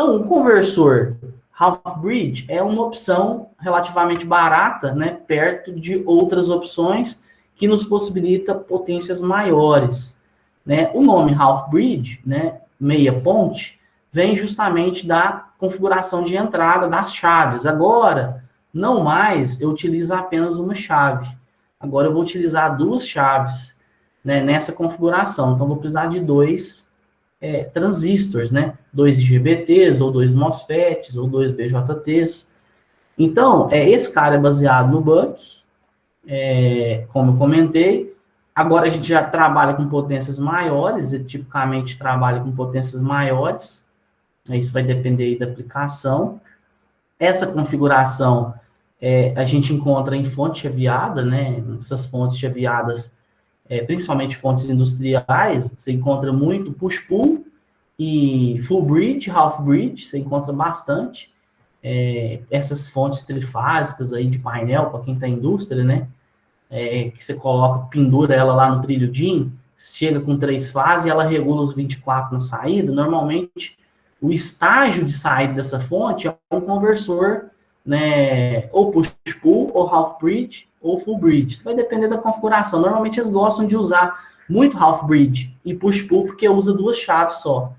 Então, o conversor half-bridge é uma opção relativamente barata, né, perto de outras opções que nos possibilita potências maiores, né? O nome half-bridge, né, meia ponte, vem justamente da configuração de entrada das chaves. Agora, não mais eu utilizo apenas uma chave. Agora eu vou utilizar duas chaves, né, nessa configuração. Então, vou precisar de dois transistores, né? Dois IGBTs, ou dois MOSFETs, ou dois BJTs. Então, esse cara é baseado no Buck, como eu comentei. Agora a gente já trabalha com potências maiores, ele tipicamente trabalha com potências maiores, isso vai depender aí da aplicação. Essa configuração a gente encontra em fonte chaveada, né? Essas fontes chaveadas, principalmente fontes industriais, você encontra muito push-pull e full bridge, half bridge, você encontra bastante. Essas fontes trifásicas aí de painel, para quem está em indústria, né? Que você coloca, pendura ela lá no trilho DIN, chega com 3 fases e ela regula os 24 na saída. Normalmente, o estágio de saída dessa fonte é um conversor, né, ou push-pull, ou half-bridge, ou full-bridge. Isso vai depender da configuração. Normalmente, eles gostam de usar muito half-bridge e push-pull porque usa duas chaves só.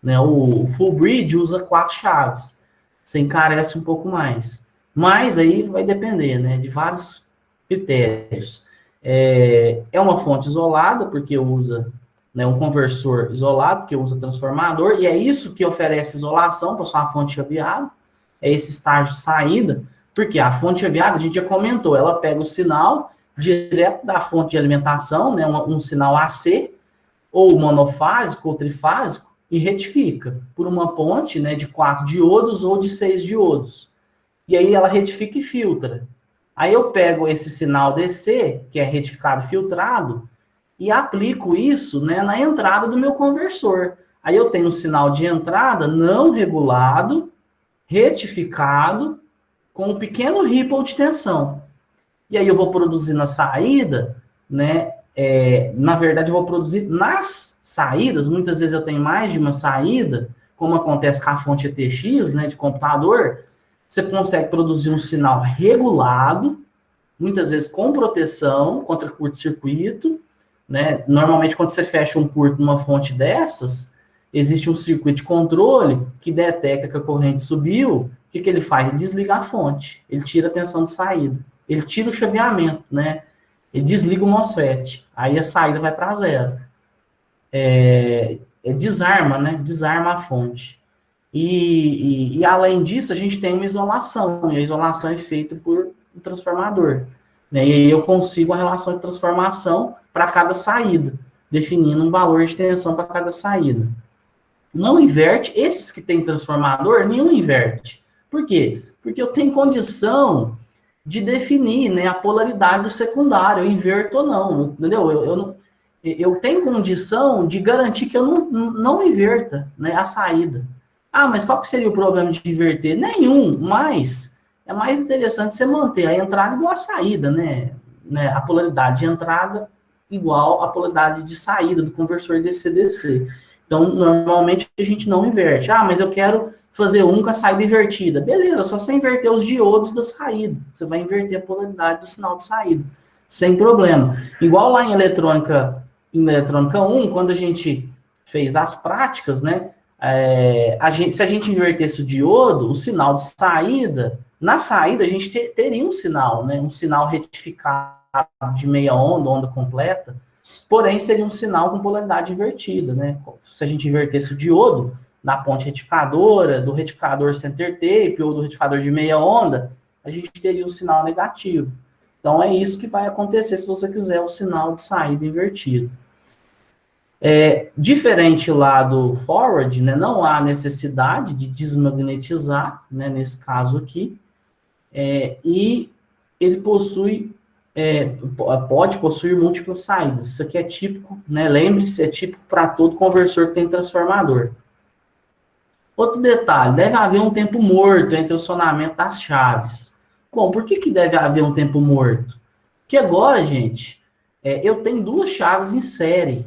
Né? O full-bridge usa 4 chaves. Você encarece um pouco mais. Mas aí vai depender, né, de vários critérios. É uma fonte isolada, porque usa, né, um conversor isolado, porque usa transformador, e é isso que oferece isolação para sua fonte chaveada, é esse estágio de saída, porque a fonte chaveada, a gente já comentou, ela pega o sinal direto da fonte de alimentação, né, um sinal AC, ou monofásico, ou trifásico, e retifica por uma ponte, né, de 4 diodos ou de 6 diodos. E aí ela retifica e filtra. Aí eu pego esse sinal DC, que é retificado filtrado, e aplico isso, né, na entrada do meu conversor. Aí eu tenho um sinal de entrada não regulado, retificado, com um pequeno ripple de tensão. E aí eu vou produzir na saída, né? Na verdade, eu vou produzir nas saídas. Muitas vezes eu tenho mais de uma saída, como acontece com a fonte ETX, né, de computador. Você consegue produzir um sinal regulado, muitas vezes com proteção contra curto-circuito, né? Normalmente, quando você fecha um curto numa fonte dessas, existe um circuito de controle que detecta que a corrente subiu. O que ele faz? Ele desliga a fonte, ele tira a tensão de saída, ele tira o chaveamento, né? Ele desliga o MOSFET, aí a saída vai para zero. Desarma, né? Desarma a fonte. E além disso, a gente tem uma isolação, e a isolação é feita por um transformador. Né? E aí eu consigo a relação de transformação para cada saída, definindo um valor de tensão para cada saída. Não inverte, esses que tem transformador, nenhum inverte. Por quê? Porque eu tenho condição de definir, né, a polaridade do secundário, eu inverto ou não, entendeu? Eu tenho condição de garantir que eu não inverta, né, a saída. Ah, mas qual que seria o problema de inverter? Nenhum, mas é mais interessante você manter a entrada igual a saída, né? A polaridade de entrada igual a polaridade de saída do conversor DC-DC. Então, normalmente a gente não inverte. Ah, mas eu quero fazer um com a saída invertida. Beleza, só você inverter os diodos da saída. Você vai inverter a polaridade do sinal de saída, sem problema. Igual lá em eletrônica 1, quando a gente fez as práticas, né? Se a gente invertesse o diodo, o sinal de saída, na saída a gente teria um sinal, né? Um sinal retificado de meia onda, onda completa, porém seria um sinal com polaridade invertida, né? Se a gente invertesse o diodo na ponte retificadora, do retificador center tape ou do retificador de meia onda, a gente teria um sinal negativo. Então é isso que vai acontecer se você quiser o sinal de saída invertido. Diferente lá do forward, né, não há necessidade de desmagnetizar, né, nesse caso aqui, e ele pode possuir múltiplas saídas. Isso aqui é típico, né, lembre-se, é típico para todo conversor que tem transformador. Outro detalhe, deve haver um tempo morto entre o acionamento das chaves. Bom, por que deve haver um tempo morto? Porque agora, gente, eu tenho duas chaves em série.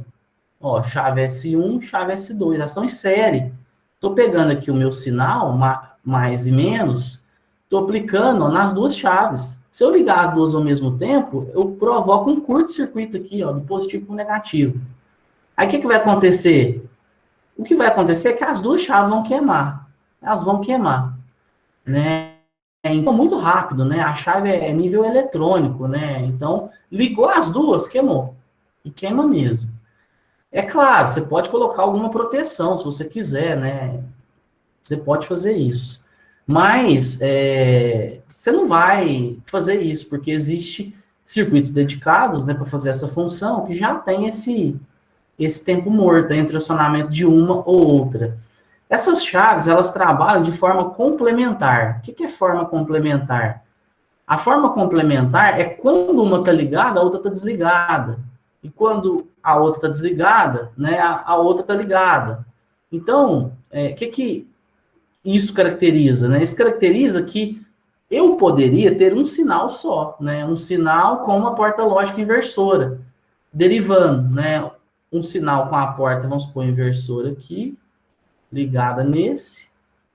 Ó, chave S1, chave S2, elas estão em série. Estou pegando aqui o meu sinal, mais e menos, estou aplicando nas duas chaves. Se eu ligar as duas ao mesmo tempo, eu provoco um curto-circuito aqui, ó, do positivo para o negativo. Aí o que vai acontecer? O que vai acontecer é que as duas chaves vão queimar. Elas vão queimar, né? Então, muito rápido, né? A chave é nível eletrônico, né? Então, ligou as duas, queimou. E queima mesmo. É claro, você pode colocar alguma proteção, se você quiser, né? Você pode fazer isso. Mas você não vai fazer isso, porque existe circuitos dedicados, né, para fazer essa função, que já tem esse tempo morto entre acionamento de uma ou outra. Essas chaves, elas trabalham de forma complementar. O que é forma complementar? A forma complementar é quando uma está ligada, a outra está desligada. E quando a outra está desligada, né, a outra está ligada. Então, o que isso caracteriza? Né? Isso caracteriza que eu poderia ter um sinal só, né? Um sinal com uma porta lógica inversora, derivando, né? Um sinal com a porta, vamos supor, inversora aqui, ligada nesse,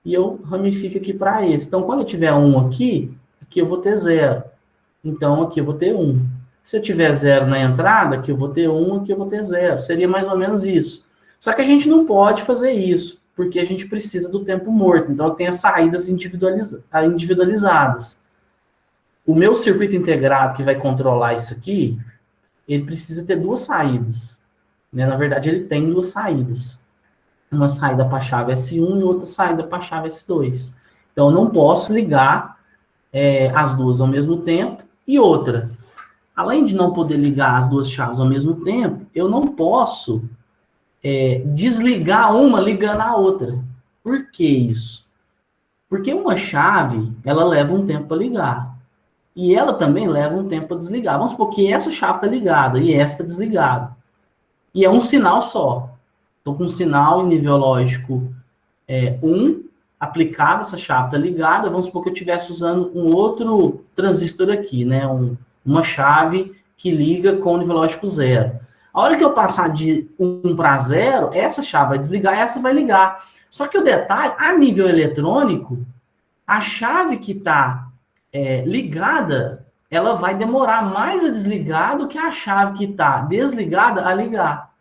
e eu ramifico aqui para esse. Então, quando eu tiver um aqui eu vou ter zero. Então, aqui eu vou ter um. Se eu tiver zero na entrada, aqui eu vou ter um, aqui eu vou ter zero. Seria mais ou menos isso. Só que a gente não pode fazer isso, porque a gente precisa do tempo morto. Então, tem as saídas individualizadas. O meu circuito integrado, que vai controlar isso aqui, ele precisa ter duas saídas. Né? Na verdade, ele tem duas saídas. Uma saída para a chave S1 e outra saída para a chave S2. Então, eu não posso ligar as duas ao mesmo tempo. E outra, além de não poder ligar as duas chaves ao mesmo tempo, eu não posso desligar uma ligando a outra. Por que isso? Porque uma chave, ela leva um tempo para ligar. E ela também leva um tempo para desligar. Vamos supor que essa chave está ligada e essa está desligada. E é um sinal só. Estou com um sinal em nível lógico 1, aplicado, essa chave está ligada. Vamos supor que eu estivesse usando um outro transistor aqui, né? Uma chave que liga com o nível lógico 0. A hora que eu passar de 1 para 0, essa chave vai desligar e essa vai ligar. Só que o detalhe, a nível eletrônico, a chave que está ligada, ela vai demorar mais a desligar do que a chave que está desligada a ligar.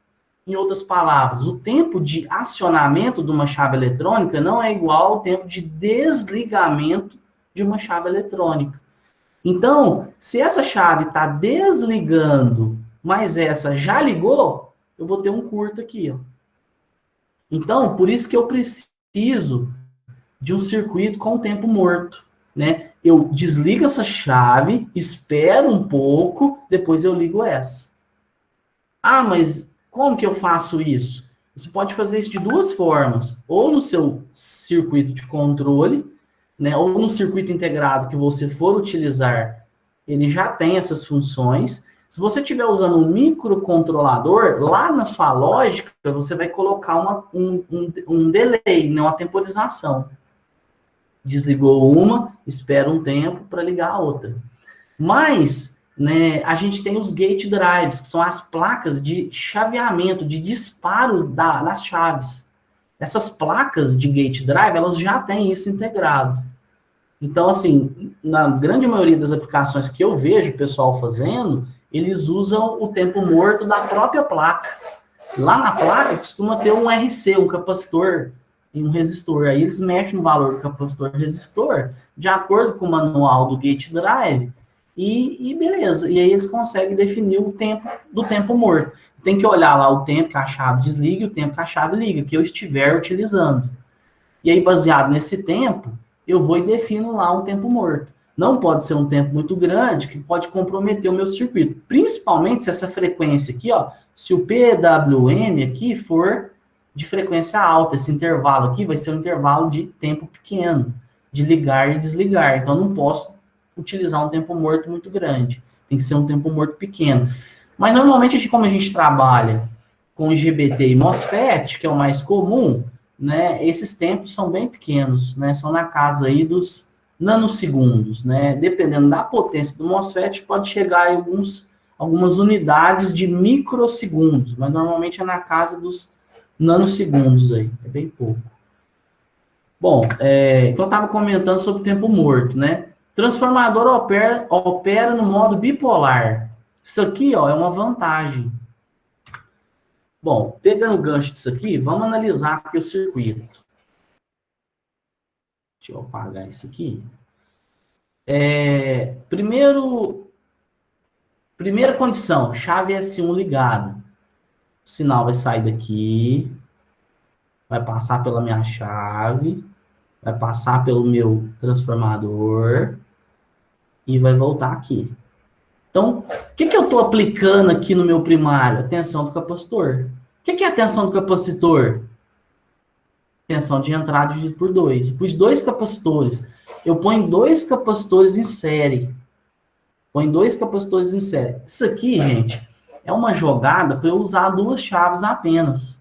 Em outras palavras, o tempo de acionamento de uma chave eletrônica não é igual ao tempo de desligamento de uma chave eletrônica. Então, se essa chave está desligando, mas essa já ligou, eu vou ter um curto aqui, ó. Então, por isso que eu preciso de um circuito com tempo morto, né? Eu desligo essa chave, espero um pouco, depois eu ligo essa. Ah, mas como que eu faço isso? Você pode fazer isso de duas formas. Ou no seu circuito de controle, né? Ou no circuito integrado que você for utilizar, ele já tem essas funções. Se você estiver usando um microcontrolador, lá na sua lógica, você vai colocar um delay, né? Uma temporização. Desligou uma, espera um tempo para ligar a outra. Mas, né, a gente tem os gate drives, que são as placas de chaveamento, de disparo das chaves. Essas placas de gate drive, elas já têm isso integrado. Então, assim, na grande maioria das aplicações que eu vejo o pessoal fazendo, eles usam o tempo morto da própria placa. Lá na placa costuma ter um RC, um capacitor e um resistor. Aí eles mexem no valor do capacitor e resistor de acordo com o manual do gate drive e beleza. E aí eles conseguem definir o tempo do tempo morto. Tem que olhar lá o tempo que a chave desliga e o tempo que a chave liga, que eu estiver utilizando. E aí, baseado nesse tempo, eu vou e defino lá um tempo morto. Não pode ser um tempo muito grande, que pode comprometer o meu circuito. Principalmente se essa frequência aqui, ó, se o PWM aqui for de frequência alta, esse intervalo aqui vai ser um intervalo de tempo pequeno, de ligar e desligar. Então, não posso utilizar um tempo morto muito grande. Tem que ser um tempo morto pequeno. Mas, normalmente, como a gente trabalha com IGBT e MOSFET, que é o mais comum, né, esses tempos são bem pequenos, né, são na casa aí dos nanosegundos, né, dependendo da potência do MOSFET, pode chegar a algumas unidades de microsegundos, mas normalmente é na casa dos nanosegundos aí, é bem pouco. Bom, então eu estava comentando sobre o tempo morto, né? Transformador opera no modo bipolar. Isso aqui, ó, é uma vantagem. Bom, pegando o gancho disso aqui, vamos analisar aqui o circuito. Deixa eu apagar isso aqui. Primeira condição, chave S1 ligada. O sinal vai sair daqui, vai passar pela minha chave, vai passar pelo meu transformador e vai voltar aqui. Então, o que eu estou aplicando aqui no meu primário? A tensão do capacitor. O que é a tensão do capacitor? Tensão de entrada dividido por 2. Pus dois capacitores. Eu ponho dois capacitores em série. Põe dois capacitores em série. Isso aqui, gente, é uma jogada para eu usar duas chaves apenas.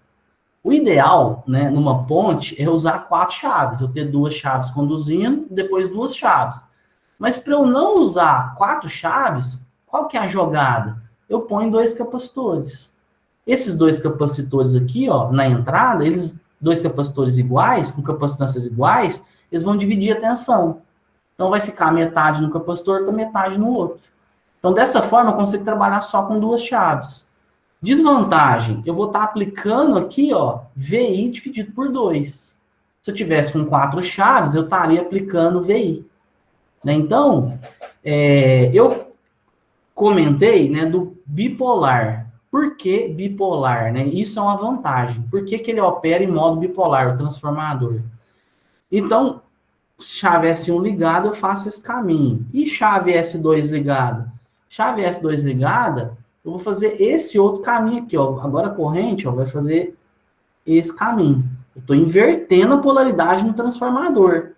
O ideal, né, numa ponte, é usar 4 chaves. Eu ter duas chaves conduzindo, depois duas chaves. Mas para eu não usar 4 chaves, qual que é a jogada? Eu ponho dois capacitores. Esses dois capacitores aqui, ó, na entrada, eles dois capacitores iguais, com capacitâncias iguais, eles vão dividir a tensão. Então vai ficar metade no capacitor, e metade no outro. Então dessa forma eu consigo trabalhar só com duas chaves. Desvantagem, eu vou estar aplicando aqui, ó, VI dividido por 2. Se eu tivesse com 4 chaves, eu estaria aplicando VI. Né? Então, eu comentei, né, do bipolar. Por que bipolar? Né? Isso é uma vantagem. Por que ele opera em modo bipolar, o transformador? Então, chave S1 ligada, eu faço esse caminho. E chave S2 ligada? Chave S2 ligada, eu vou fazer esse outro caminho aqui, ó. Agora a corrente, ó, vai fazer esse caminho. Eu estou invertendo a polaridade no transformador.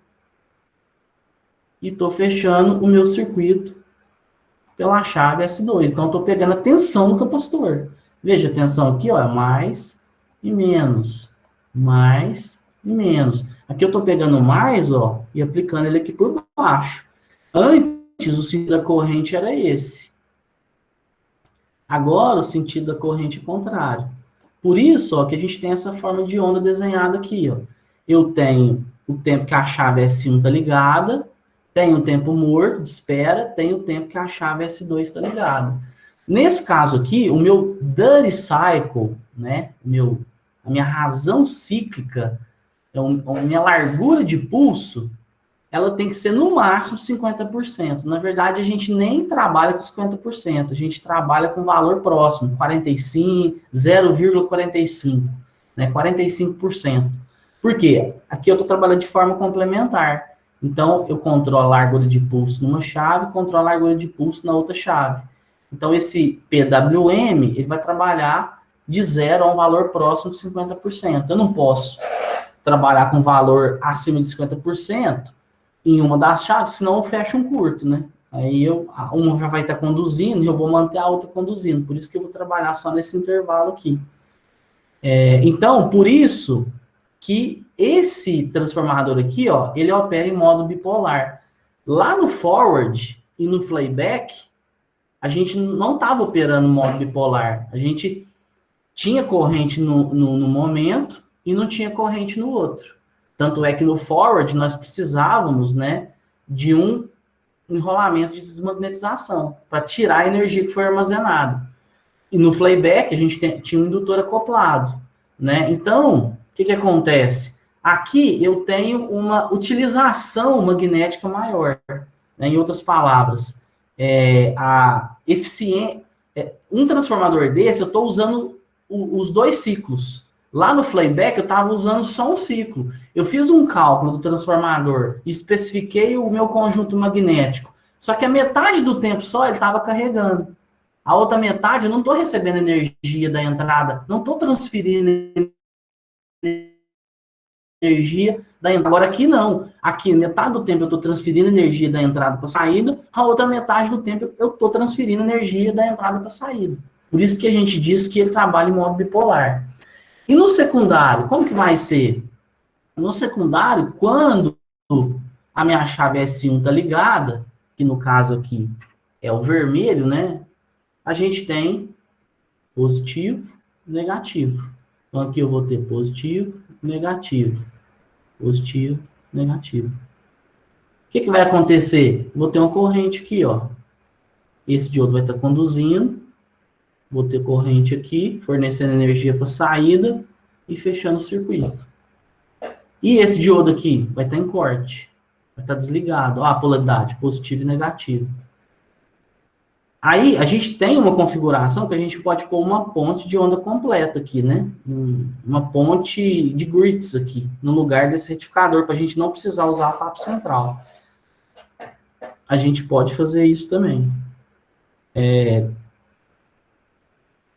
E estou fechando o meu circuito pela chave S2. Então, eu estou pegando a tensão do capacitor. Veja, a tensão aqui, ó, é mais e menos. Mais e menos. Aqui eu estou pegando mais, ó, e aplicando ele aqui por baixo. Antes, o sentido da corrente era esse. Agora, o sentido da corrente é contrário. Por isso, ó, que a gente tem essa forma de onda desenhada aqui, ó. Eu tenho o tempo que a chave S1 está ligada, tenho o tempo morto de espera, tenho o tempo que a chave S2 está ligada. Nesse caso aqui, o meu duty cycle, né, a minha razão cíclica, a minha largura de pulso, ela tem que ser no máximo 50%. Na verdade, a gente nem trabalha com 50%, a gente trabalha com valor próximo, 45, 0,45, né, 45%. Por quê? Aqui eu estou trabalhando de forma complementar. Então, eu controlo a largura de pulso numa chave, controlo a largura de pulso na outra chave. Então, esse PWM, ele vai trabalhar de 0 a um valor próximo de 50%. Eu não posso trabalhar com valor acima de 50%, em uma das chaves, senão eu fecho um curto, né? Aí uma já vai estar conduzindo e eu vou manter a outra conduzindo. Por isso que eu vou trabalhar só nesse intervalo aqui. Então, por isso que esse transformador aqui, ó, ele opera em modo bipolar. Lá no forward e no playback, a gente não estava operando em modo bipolar. A gente tinha corrente no momento e não tinha corrente no outro. Tanto é que no forward nós precisávamos, né, de um enrolamento de desmagnetização para tirar a energia que foi armazenada. E no playback a gente tinha um indutor acoplado, né? Então, o que acontece? Aqui eu tenho uma utilização magnética maior, né? Em outras palavras, a eficiência, um transformador desse eu estou usando os dois ciclos. Lá no playback eu estava usando só um ciclo. Eu fiz um cálculo do transformador, especifiquei o meu conjunto magnético. Só que a metade do tempo só ele estava carregando. A outra metade eu não estou recebendo energia da entrada, não estou transferindo energia da entrada. Agora aqui não. Aqui, metade do tempo eu estou transferindo energia da entrada para a saída, a outra metade do tempo eu estou transferindo energia da entrada para a saída. Por isso que a gente diz que ele trabalha em modo bipolar. E no secundário, como que vai ser? No secundário, quando a minha chave S1 está ligada, que no caso aqui é o vermelho, né? A gente tem positivo, negativo. Então aqui eu vou ter positivo, negativo. Positivo, negativo. O que vai acontecer? Vou ter uma corrente aqui, ó. Esse diodo vai estar conduzindo. Vou ter corrente aqui, fornecendo energia para a saída e fechando o circuito. E esse diodo aqui vai estar em corte. Vai estar desligado. Ó, a polaridade, positivo e negativo. Aí, a gente tem uma configuração que a gente pode pôr uma ponte de onda completa aqui, né? Uma ponte de grits aqui, no lugar desse retificador, para a gente não precisar usar a tapa central. A gente pode fazer isso também.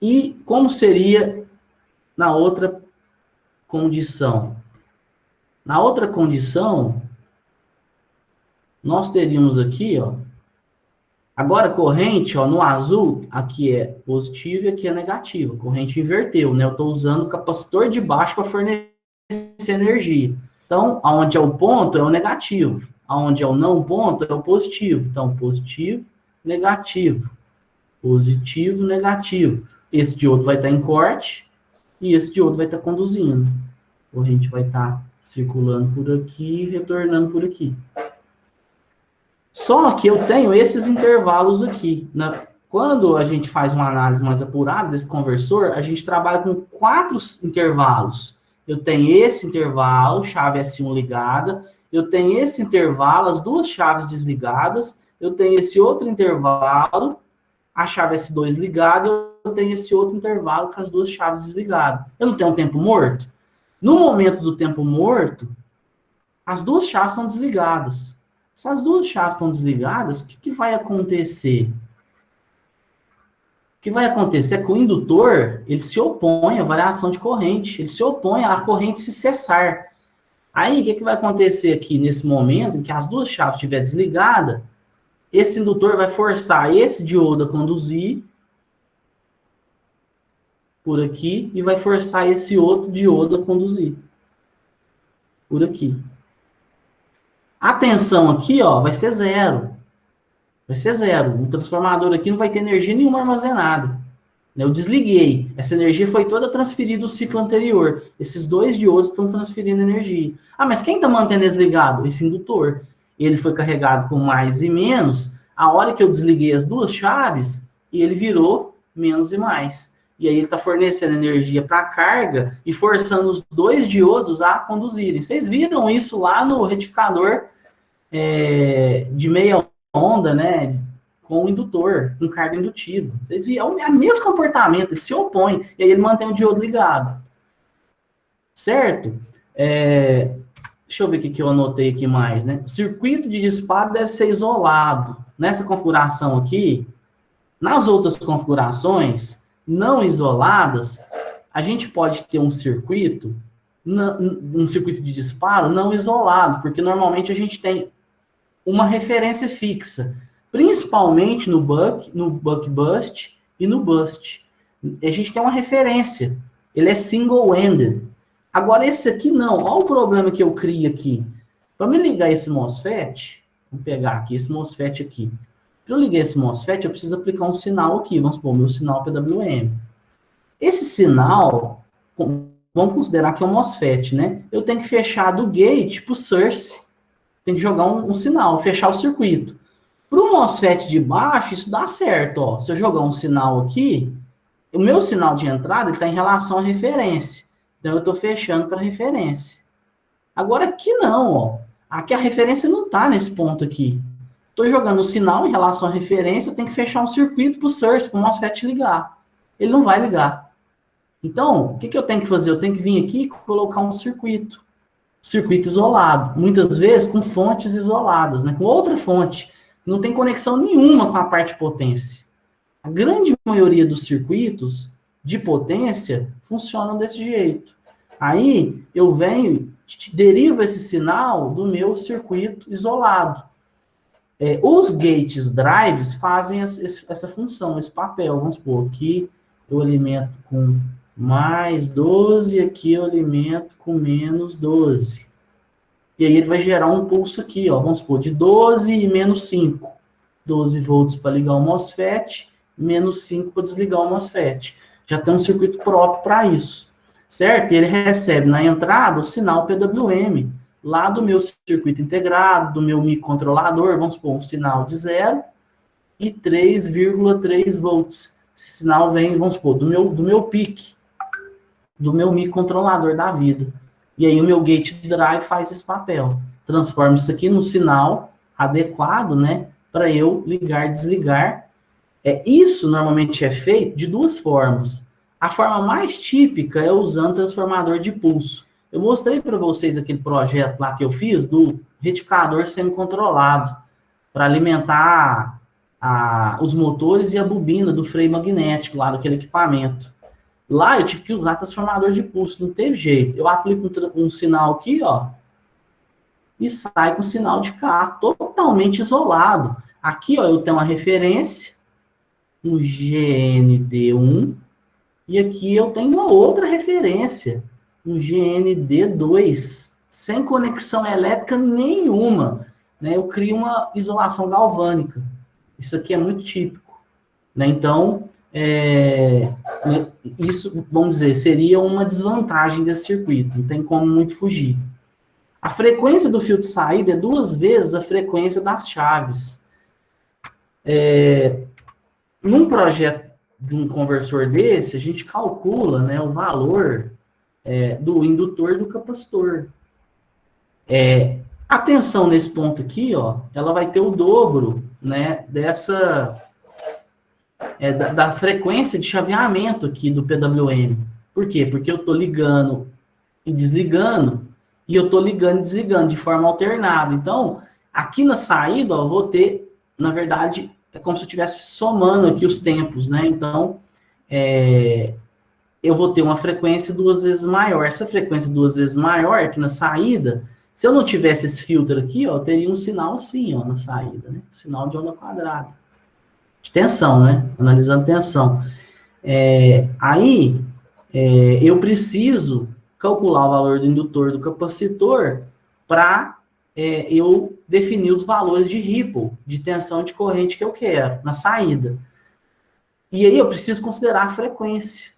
E como seria na outra condição? Na outra condição, nós teríamos aqui, ó, agora corrente, ó, no azul, aqui é positivo e aqui é negativo. A corrente inverteu, né? Eu estou usando o capacitor de baixo para fornecer energia. Então, aonde é o ponto é o negativo. Aonde é o não ponto é o positivo. Então, positivo, negativo. Positivo, negativo. Esse diodo vai estar em corte e esse diodo vai estar conduzindo. A corrente vai estar circulando por aqui e retornando por aqui. Só que eu tenho esses intervalos aqui. Quando a gente faz uma análise mais apurada desse conversor, a gente trabalha com 4 intervalos. Eu tenho esse intervalo, chave S1 ligada. Eu tenho esse intervalo, as 2 chaves desligadas. Eu tenho esse outro intervalo, a chave S2 ligada. Eu tenho esse outro intervalo com as 2 chaves desligadas. Eu não tenho um tempo morto? No momento do tempo morto, as 2 chaves estão desligadas. Se as 2 chaves estão desligadas, o que vai acontecer? O que vai acontecer é que o indutor, ele se opõe à variação de corrente, ele se opõe à corrente se cessar. Aí, o que vai acontecer aqui nesse momento, em que as 2 chaves estiverem desligadas, esse indutor vai forçar esse diodo a conduzir por aqui e vai forçar esse outro diodo a conduzir por aqui. A tensão aqui, ó, vai ser 0. Vai ser 0. O transformador aqui não vai ter energia nenhuma armazenada. Eu desliguei. Essa energia foi toda transferida do ciclo anterior. Esses 2 diodos estão transferindo energia. Ah, mas quem está mantendo desligado? Esse indutor. Ele foi carregado com mais e menos. A hora que eu desliguei as 2 chaves, ele virou menos e mais. E aí ele está fornecendo energia para a carga e forçando os 2 diodos a conduzirem. Vocês viram isso lá no retificador de meia onda, né? Com o indutor, com carga indutiva. Vocês viram? É o mesmo comportamento, ele se opõe, e aí ele mantém o diodo ligado. Certo? Deixa eu ver o que eu anotei aqui mais, né? O circuito de disparo deve ser isolado. Nessa configuração aqui, nas outras configurações não isoladas, a gente pode ter um circuito de disparo não isolado, porque normalmente a gente tem uma referência fixa, principalmente no buck bust e no bust. A gente tem uma referência, ele é single-ended. Agora esse aqui não, olha o problema que eu crio aqui. Para me ligar esse MOSFET, vou pegar aqui esse MOSFET aqui. Para eu ligar esse MOSFET, eu preciso aplicar um sinal aqui, vamos supor, meu sinal PWM. Esse sinal, vamos considerar que é um MOSFET, né? Eu tenho que fechar do gate para o source. Tem que jogar um sinal, fechar o circuito. Para o MOSFET de baixo, isso dá certo. Ó. Se eu jogar um sinal aqui, o meu sinal de entrada está em relação à referência. Então, eu estou fechando para a referência. Agora, aqui não. Ó. Aqui a referência não está nesse ponto aqui. Estou jogando o sinal em relação à referência, eu tenho que fechar um circuito para o source, para o MOSFET ligar. Ele não vai ligar. Então, o que eu tenho que fazer? Eu tenho que vir aqui e colocar um circuito isolado, muitas vezes com fontes isoladas, né? Com outra fonte, não tem conexão nenhuma com a parte de potência. A grande maioria dos circuitos de potência funcionam desse jeito. Aí eu venho, derivo esse sinal do meu circuito isolado. Os gates drives fazem essa função, esse papel. Vamos supor que eu alimento com mais 12, aqui eu alimento com menos 12. E aí ele vai gerar um pulso aqui, ó, vamos supor, de 12 e menos 5. 12 volts para ligar o MOSFET, menos 5 para desligar o MOSFET. Já tem um circuito próprio para isso, certo? E ele recebe na entrada o sinal PWM, lá do meu circuito integrado, do meu microcontrolador, vamos supor, um sinal de 0 e 3,3 volts. Esse sinal vem, vamos supor, do meu PIC, do meu microcontrolador da vida. E aí o meu gate drive faz esse papel. Transforma isso aqui no sinal adequado, né, para eu ligar e desligar. Isso normalmente é feito de duas formas. A forma mais típica é usando transformador de pulso. Eu mostrei para vocês aquele projeto lá que eu fiz do retificador semi-controlado para alimentar os motores e a bobina do freio magnético lá daquele equipamento. Lá eu tive que usar transformador de pulso, não teve jeito. Eu aplico um sinal aqui, ó, e sai com sinal de cá, totalmente isolado. Aqui, ó, eu tenho uma referência, um GND1, e aqui eu tenho uma outra referência, um GND2, sem conexão elétrica nenhuma, né? Eu crio uma isolação galvânica. Isso aqui é muito típico, né? Então, isso, vamos dizer, seria uma desvantagem desse circuito, não tem como muito fugir. A frequência do fio de saída é 2 vezes a frequência das chaves. Num projeto de um conversor desse, a gente calcula, né, o valor do indutor e do capacitor. A tensão nesse ponto aqui, ó, ela vai ter o dobro, né, da frequência de chaveamento aqui do PWM. Por quê? Porque eu estou ligando e desligando, e eu estou ligando e desligando de forma alternada. Então, aqui na saída, ó, eu vou ter, na verdade, é como se eu estivesse somando aqui os tempos, né? Então, eu vou ter uma frequência 2 vezes maior. Essa frequência 2 vezes maior aqui na saída, se eu não tivesse esse filtro aqui, ó, eu teria um sinal assim, ó, na saída, né? Sinal de onda quadrada. De tensão, né? Analisando tensão. Eu preciso calcular o valor do indutor e do capacitor para eu definir os valores de ripple, de tensão de corrente que eu quero na saída. E aí eu preciso considerar a frequência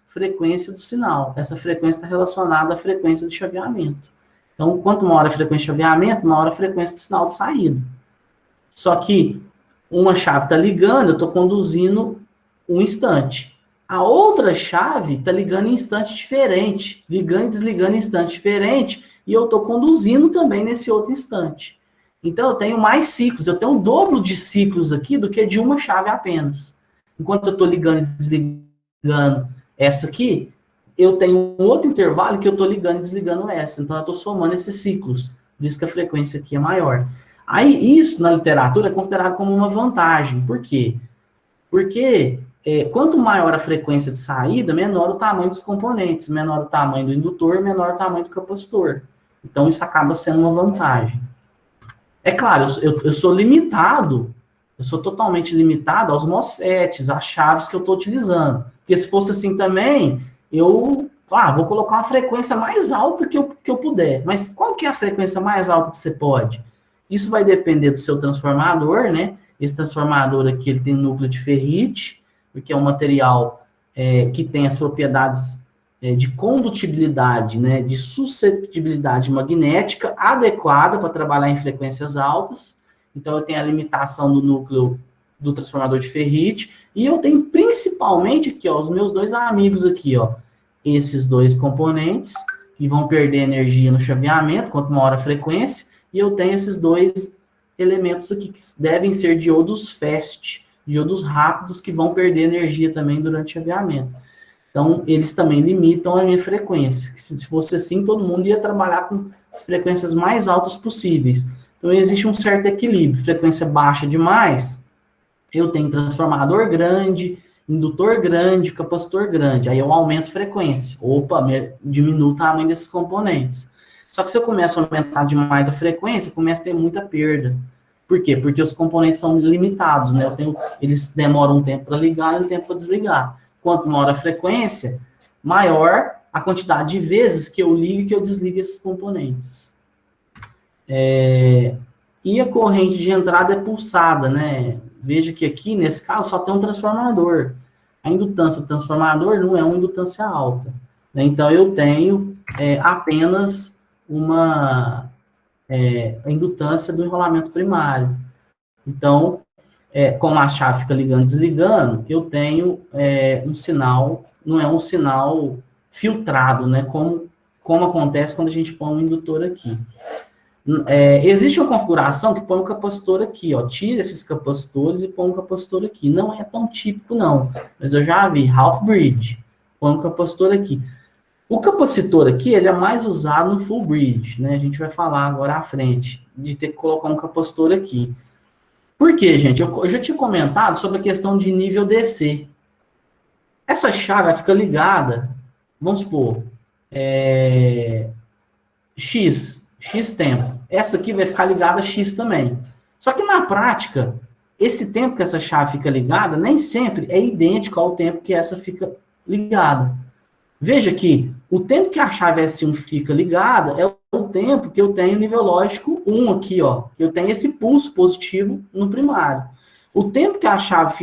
do sinal. Essa frequência está relacionada à frequência de chaveamento. Então, quanto maior a frequência de chaveamento, maior a frequência do sinal de saída. Só que uma chave está ligando, eu estou conduzindo um instante. A outra chave está ligando em instante diferente, ligando e desligando em instante diferente, e eu estou conduzindo também nesse outro instante. Então, eu tenho mais ciclos, eu tenho um dobro de ciclos aqui do que de uma chave apenas. Enquanto eu estou ligando e desligando essa aqui, eu tenho um outro intervalo que eu estou ligando e desligando essa. Então, eu estou somando esses ciclos, por isso que a frequência aqui é maior. Aí, isso na literatura é considerado como uma vantagem. Por quê? Porque quanto maior a frequência de saída, menor o tamanho dos componentes, menor o tamanho do indutor, menor o tamanho do capacitor. Então, isso acaba sendo uma vantagem. É claro, eu sou limitado, eu sou totalmente limitado aos MOSFETs, às chaves que eu estou utilizando. Porque se fosse assim também, eu vou colocar uma frequência mais alta que eu puder. Mas qual que é a frequência mais alta que você pode? Isso vai depender do seu transformador, né? Esse transformador aqui, ele tem núcleo de ferrite, porque é um material que tem as propriedades de condutibilidade, né? De suscetibilidade magnética adequada para trabalhar em frequências altas. Então, eu tenho a limitação do núcleo do transformador de ferrite. E eu tenho principalmente aqui, ó, os meus dois amigos aqui, ó. Esses dois componentes que vão perder energia no chaveamento, quanto maior a frequência. E eu tenho esses dois elementos aqui que devem ser diodos fast, diodos rápidos que vão perder energia também durante o chaveamento. Então, eles também limitam a minha frequência. Se fosse assim, todo mundo ia trabalhar com as frequências mais altas possíveis. Então, existe um certo equilíbrio. Frequência baixa demais, eu tenho transformador grande, indutor grande, capacitor grande. Aí eu aumento a frequência. Diminuo o tamanho desses componentes. Só que se eu começo a aumentar demais a frequência, começa a ter muita perda. Por quê? Porque os componentes são limitados, né? Eles demoram um tempo para ligar e um tempo para desligar. Quanto maior a frequência, maior a quantidade de vezes que eu ligo e que eu desligo esses componentes. E a corrente de entrada é pulsada, né? Veja que aqui, nesse caso, só tem um transformador. A indutância do transformador não é uma indutância alta. Né? Então, eu tenho apenas uma a indutância do enrolamento primário. Então, como a chave fica ligando e desligando, eu tenho um sinal, não é um sinal filtrado, né? Como acontece quando a gente põe um indutor aqui. Existe uma configuração que põe um capacitor aqui, ó, tira esses capacitores e põe um capacitor aqui. Não é tão típico, não, mas eu já vi, half bridge, põe um capacitor aqui. O capacitor aqui, ele é mais usado no full bridge, né? A gente vai falar agora à frente, de ter que colocar um capacitor aqui. Por quê, gente? Eu já tinha comentado sobre a questão de nível DC. Essa chave vai ficar ligada, vamos supor, X tempo. Essa aqui vai ficar ligada a X também. Só que na prática, esse tempo que essa chave fica ligada, nem sempre é idêntico ao tempo que essa fica ligada. Veja que o tempo que a chave S1 fica ligada é o tempo que eu tenho nível lógico 1 aqui, ó. Eu tenho esse pulso positivo no primário. O tempo que a chave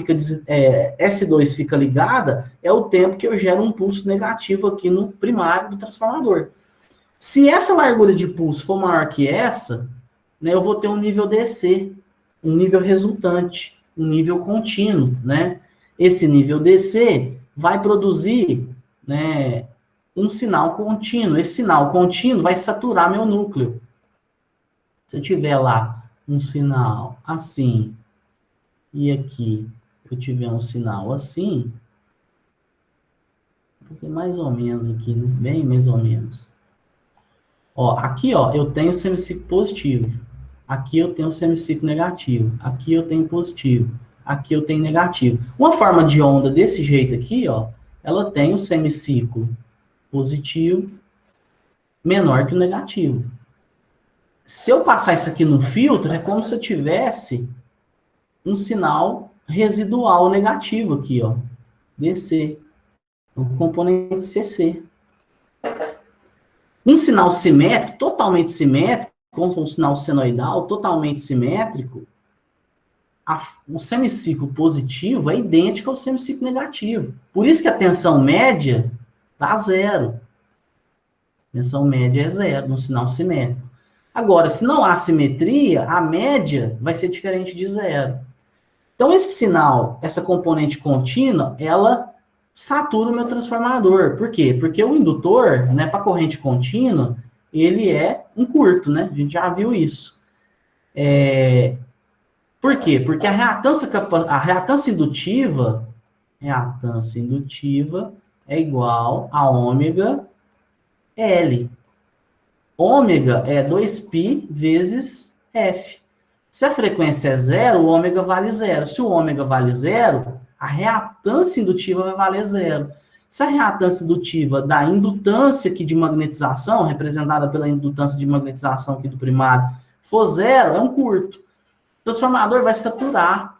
S2 fica ligada é o tempo que eu gero um pulso negativo aqui no primário do transformador. Se essa largura de pulso for maior que essa, né, eu vou ter um nível DC, um nível resultante, um nível contínuo, né? Esse nível DC vai produzir, né, um sinal contínuo. Esse sinal contínuo vai saturar meu núcleo. Se eu tiver lá um sinal assim, e aqui eu tiver um sinal assim, vou fazer mais ou menos aqui, né? Bem mais ou menos. Ó, aqui, ó, eu tenho semiciclo positivo. Aqui eu tenho semiciclo negativo. Aqui eu tenho positivo. Aqui eu tenho negativo. Uma forma de onda desse jeito aqui, ó, ela tem o semiciclo positivo menor que o negativo. Se eu passar isso aqui no filtro, é como se eu tivesse um sinal residual negativo aqui, ó, DC, o componente CC. Um sinal simétrico, totalmente simétrico, como um sinal senoidal, totalmente simétrico, o semiciclo positivo é idêntico ao semiciclo negativo. Por isso que a tensão média dá zero. A tensão média é zero, no sinal simétrico. Agora, se não há simetria, a média vai ser diferente de zero. Então, esse sinal, essa componente contínua, ela satura o meu transformador. Por quê? Porque o indutor, né, para corrente contínua, ele é um curto, né? A gente já viu isso. Por quê? Porque a reatância indutiva é igual a ômega L. Ômega é 2π vezes F. Se a frequência é zero, o ômega vale zero. Se o ômega vale zero, a reatância indutiva vai valer zero. Se a reatância indutiva da indutância aqui de magnetização, representada pela indutância de magnetização aqui do primário, for zero, é um curto. O transformador vai saturar.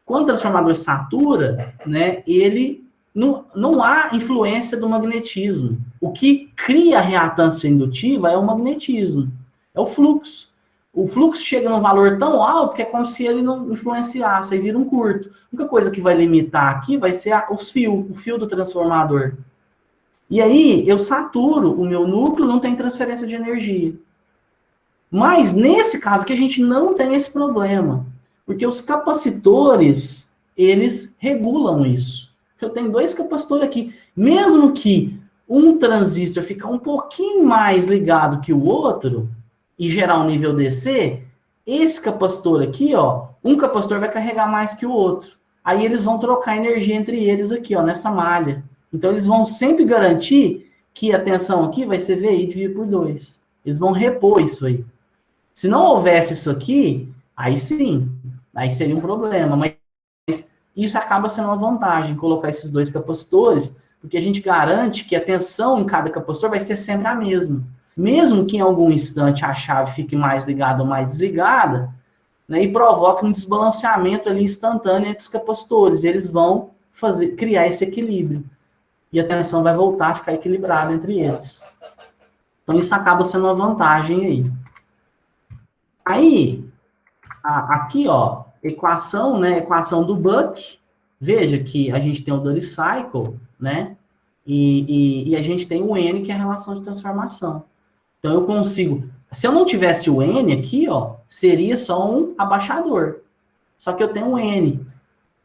Quando o transformador satura, né, ele não há influência do magnetismo. O que cria a reatância indutiva é o magnetismo, é o fluxo. O fluxo chega num valor tão alto que é como se ele não influenciasse, aí vira um curto. A única coisa que vai limitar aqui vai ser o fio do transformador. E aí eu saturo o meu núcleo, não tem transferência de energia. Mas nesse caso aqui a gente não tem esse problema, porque os capacitores, eles regulam isso. Eu tenho dois capacitores aqui. Mesmo que um transistor fique um pouquinho mais ligado que o outro, e gerar um nível DC, esse capacitor aqui, ó, um capacitor vai carregar mais que o outro. Aí eles vão trocar energia entre eles aqui, ó, nessa malha. Então eles vão sempre garantir que a tensão aqui vai ser VI dividido por 2. Eles vão repor isso aí. Se não houvesse isso aqui, aí sim, aí seria um problema. Mas isso acaba sendo uma vantagem, colocar esses dois capacitores, porque a gente garante que a tensão em cada capacitor vai ser sempre a mesma. Mesmo que em algum instante a chave fique mais ligada ou mais desligada, né, e provoque um desbalanceamento ali instantâneo entre os capacitores. Eles vão criar esse equilíbrio. E a tensão vai voltar a ficar equilibrada entre eles. Então isso acaba sendo uma vantagem aí. Aí, aqui, ó, equação, né, equação do Buck. Veja que a gente tem o Duty Cycle, né, e a gente tem o N, que é a relação de transformação. Então, eu consigo... Se eu não tivesse o N aqui, ó, seria só um abaixador. Só que eu tenho o N.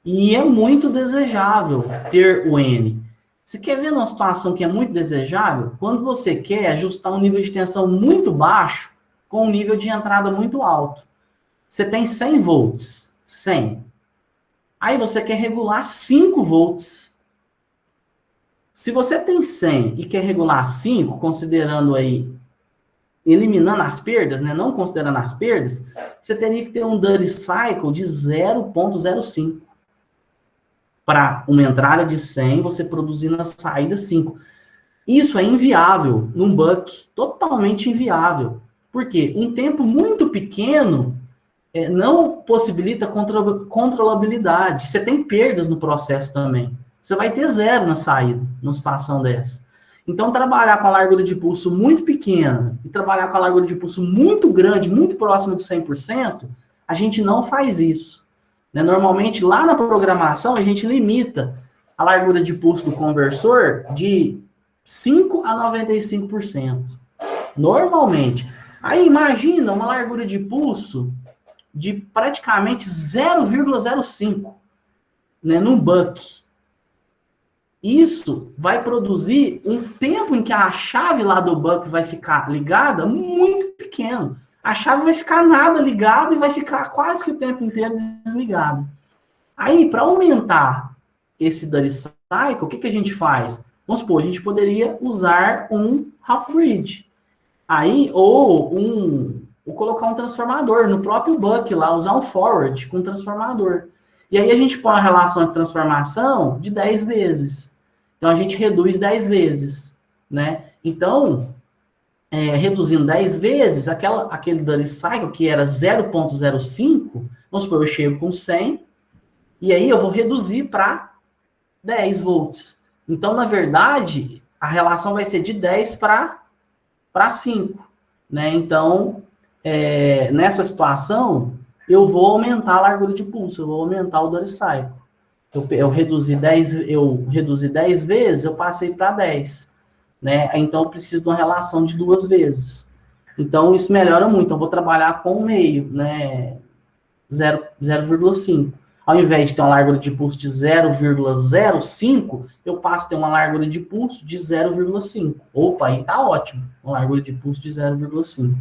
E é muito desejável ter o N. Você quer ver uma situação que é muito desejável? Quando você quer ajustar um nível de tensão muito baixo com um nível de entrada muito alto. Você tem 100 volts. 100. Aí você quer regular 5 volts. Se você tem 100 e quer regular 5, considerando aí, eliminando as perdas, né, não considerando as perdas, você teria que ter um duty cycle de 0,05. Para uma entrada de 100, você produzir na saída 5. Isso é inviável num buck, totalmente inviável. Por quê? Um tempo muito pequeno não possibilita controlabilidade. Você tem perdas no processo também. Você vai ter 0 na saída, numa situação dessa. Então, trabalhar com a largura de pulso muito pequena e trabalhar com a largura de pulso muito grande, muito próxima de 100%, a gente não faz isso. Normalmente, lá na programação, a gente limita a largura de pulso do conversor de 5% a 95%. Normalmente. Aí, imagina uma largura de pulso de praticamente 0,05, né, num buck. Isso vai produzir um tempo em que a chave lá do buck vai ficar ligada muito pequeno. A chave vai ficar nada ligada e vai ficar quase que o tempo inteiro desligado. Aí, para aumentar esse duty cycle, o que a gente faz? Vamos supor, a gente poderia usar um half-bridge. Aí, ou colocar um transformador no próprio buck lá, usar um forward com um transformador. E aí a gente põe a relação de transformação de 10 vezes. Então, a gente reduz 10 vezes, né? Então, reduzindo 10 vezes, aquele duty cycle, que era 0,05, vamos supor, eu chego com 100, e aí eu vou reduzir para 10 volts. Então, na verdade, a relação vai ser de 10 para 5, né? Então, nessa situação, eu vou aumentar a largura de pulso, eu vou aumentar o duty cycle. Eu reduzi 10 vezes, eu passei para 10, né? Então, eu preciso de uma relação de 2 vezes. Então, isso melhora muito. Eu vou trabalhar com o meio, né? 0,5. Ao invés de ter uma largura de pulso de 0,05, eu passo a ter uma largura de pulso de 0,5. Opa, aí tá ótimo. Uma largura de pulso de 0,5.